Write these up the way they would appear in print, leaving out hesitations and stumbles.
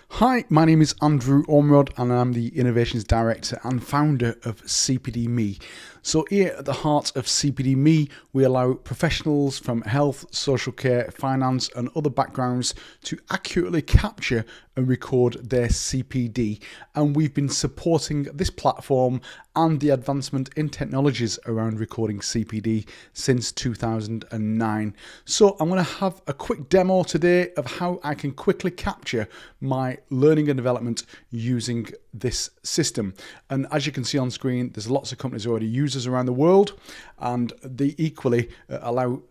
Hi, my name is Andrew Ormrod and I'm the Innovations Director and founder of CPDme. So here at the heart of CPDme, we allow professionals from health, social care, finance and other backgrounds to accurately capture and record their CPD. And we've been supporting this platform and the advancement in technologies around recording CPD since 2009. So I'm going to have a quick demo today of how I can quickly capture my learning and development using this system. And as you can see on screen, there's lots of companies who already use us around the world, and they equally allow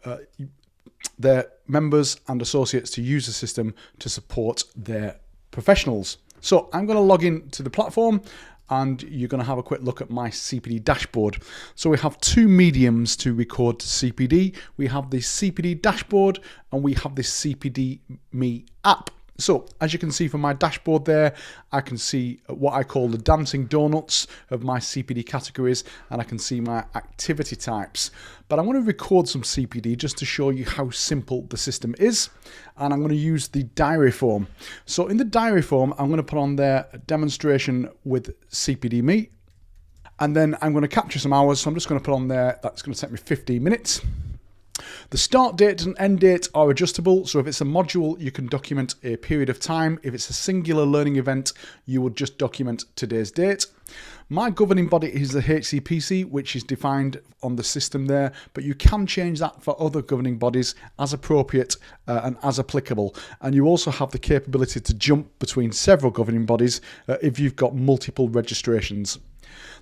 their members and associates to use the system to support their professionals. So I'm going to log in to the platform and you're going to have a quick look at my CPD dashboard. So we have two mediums to record CPD. We have the CPD dashboard and we have the CPDme app. So as you can see from my dashboard there, I can see what I call the dancing donuts of my CPD categories, and I can see my activity types. But I'm going to record some CPD just to show you how simple the system is, and I'm going to use the diary form. So in the diary form, I'm going to put on there a demonstration with CPDme, and then I'm going to capture some hours. So I'm just going to put on there that's going to take me 15 minutes. The start date and end date are adjustable, so if it's a module, you can document a period of time. If it's a singular learning event, you would just document today's date. My governing body is the Hcpc, which is defined on the system there, but you can change that for other governing bodies as appropriate and as applicable. And you also have the capability to jump between several governing bodies if you've got multiple registrations.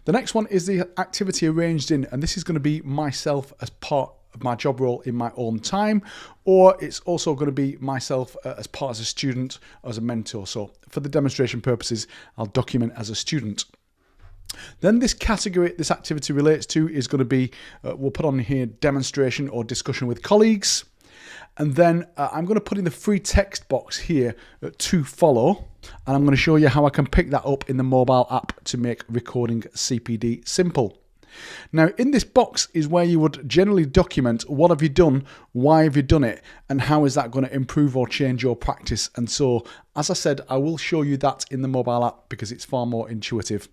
The next one is the activity arranged in, and this is going to be myself as part of my job role in my own time, or it's also going to be myself as part as a student, as a mentor. So for the demonstration purposes, I'll document as a student. Then this category this activity relates to is going to be, we'll put on here demonstration or discussion with colleagues. And then I'm going to put in the free text box here to follow, and I'm going to show you how I can pick that up in the mobile app to make recording CPD simple. Now in this box is where you would generally document what have you done, why have you done it, and how is that going to improve or change your practice. And so, as I said, I will show you that in the mobile app because it's far more intuitive.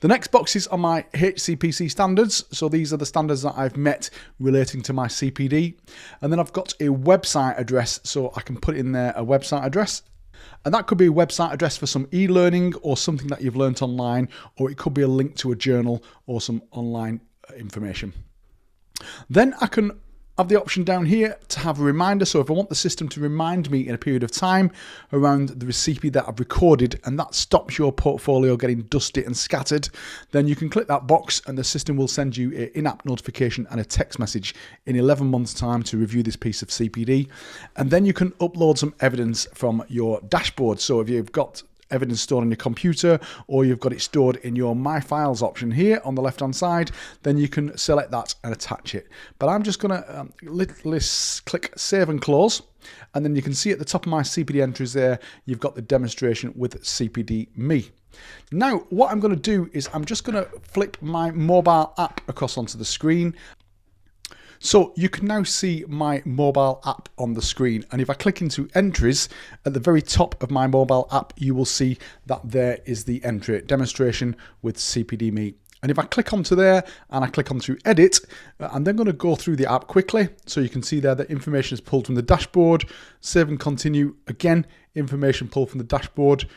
The next boxes are my Hcpc Standards. So these are the standards that I've met relating to my CPD. And then I've got a website address, so I can put in there a website address. And that could be a website address for some e-learning or something that you've learnt online, or it could be a link to a journal or some online information. Then I can have the option down here to have a reminder. So if I want the system to remind me in a period of time around the recipe that I've recorded, and that stops your portfolio getting dusty and scattered, then you can click that box and the system will send you an in-app notification and a text message in 11 months time to review this piece of CPD. And then you can upload some evidence from your dashboard. So if you've got evidence stored on your computer, or you've got it stored in your My Files option here on the left hand side, then you can select that and attach it. But I'm just going to click Save and Close, and then you can see at the top of my CPD entries there, you've got the demonstration with CPDme. Now what I'm going to do is I'm just going to flip my mobile app across onto the screen. So you can now see my mobile app on the screen, and if I click into entries at the very top of my mobile app, you will see that there is the entry, demonstration with CPDme. And if I click onto there and I click onto edit, I'm then going to go through the app quickly. So you can see there that information is pulled from the dashboard, save and continue again, information pulled from the dashboard,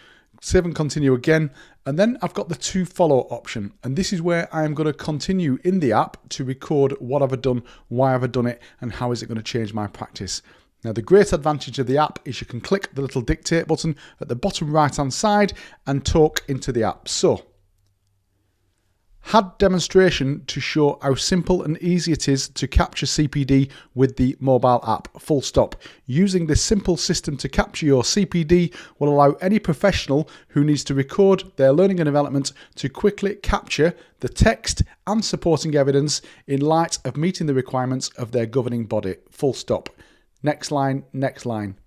save and continue again, and then I've got the to follow option, and this is where I'm going to continue in the app to record what have I done, why have I done it, and how is it going to change my practice. Now the great advantage of the app is you can click the little dictate button at the bottom right hand side and talk into the app. So had demonstration to show how simple and easy it is to capture CPD with the mobile app, full stop. Using this simple system to capture your CPD will allow any professional who needs to record their learning and development to quickly capture the text and supporting evidence in light of meeting the requirements of their governing body, full stop. Next line, next line.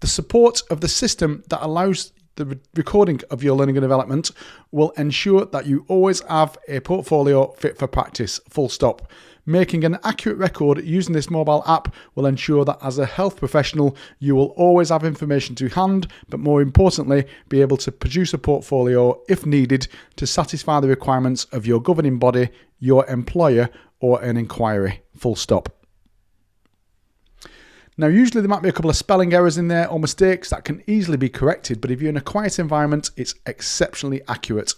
The support of the system that allows the recording of your learning and development will ensure that you always have a portfolio fit for practice, full stop. Making an accurate record using this mobile app will ensure that as a health professional, you will always have information to hand, but more importantly, be able to produce a portfolio if needed to satisfy the requirements of your governing body, your employer, or an inquiry, full stop. Now, usually there might be a couple of spelling errors in there or mistakes that can easily be corrected, but if you're in a quiet environment, it's exceptionally accurate.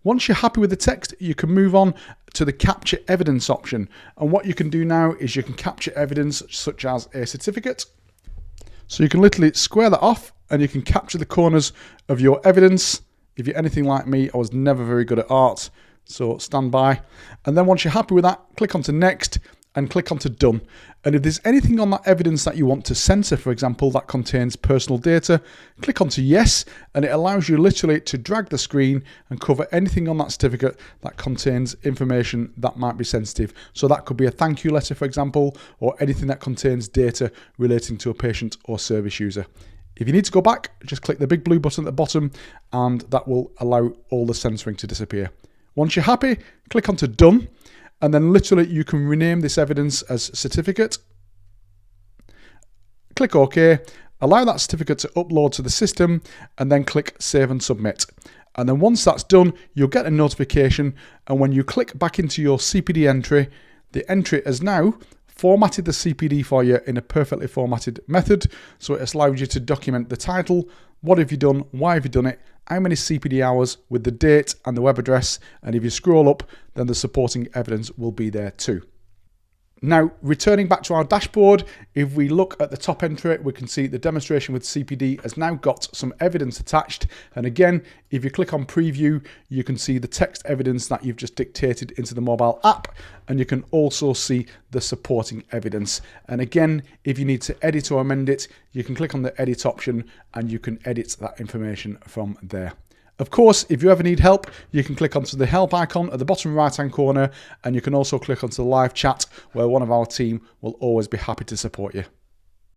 Once you're happy with the text, you can move on to the capture evidence option. And what you can do now is you can capture evidence such as a certificate. So you can literally square that off and you can capture the corners of your evidence. If you're anything like me, I was never very good at art, so stand by. And then once you're happy with that, click onto next and click onto done. And if there's anything on that evidence that you want to censor, for example, that contains personal data, click onto yes, and it allows you literally to drag the screen and cover anything on that certificate that contains information that might be sensitive. So that could be a thank you letter, for example, or anything that contains data relating to a patient or service user. If you need to go back, just click the big blue button at the bottom and that will allow all the censoring to disappear. Once you're happy, click onto done. And then literally you can rename this evidence as certificate. Click OK, allow that certificate to upload to the system and then click save and submit. And then once that's done, you'll get a notification, and when you click back into your CPD entry, the entry has now formatted the CPD for you in a perfectly formatted method. So it allows you to document the title, what have you done, why have you done it, how many CPD hours with the date and the web address, and if you scroll up, then the supporting evidence will be there too. Now, returning back to our dashboard, if we look at the top entry, we can see the demonstration with CPD has now got some evidence attached. And again, if you click on preview, you can see the text evidence that you've just dictated into the mobile app, and you can also see the supporting evidence. And again, if you need to edit or amend it, you can click on the edit option and you can edit that information from there. Of course, if you ever need help, you can click onto the help icon at the bottom right-hand corner, and you can also click onto the live chat where one of our team will always be happy to support you.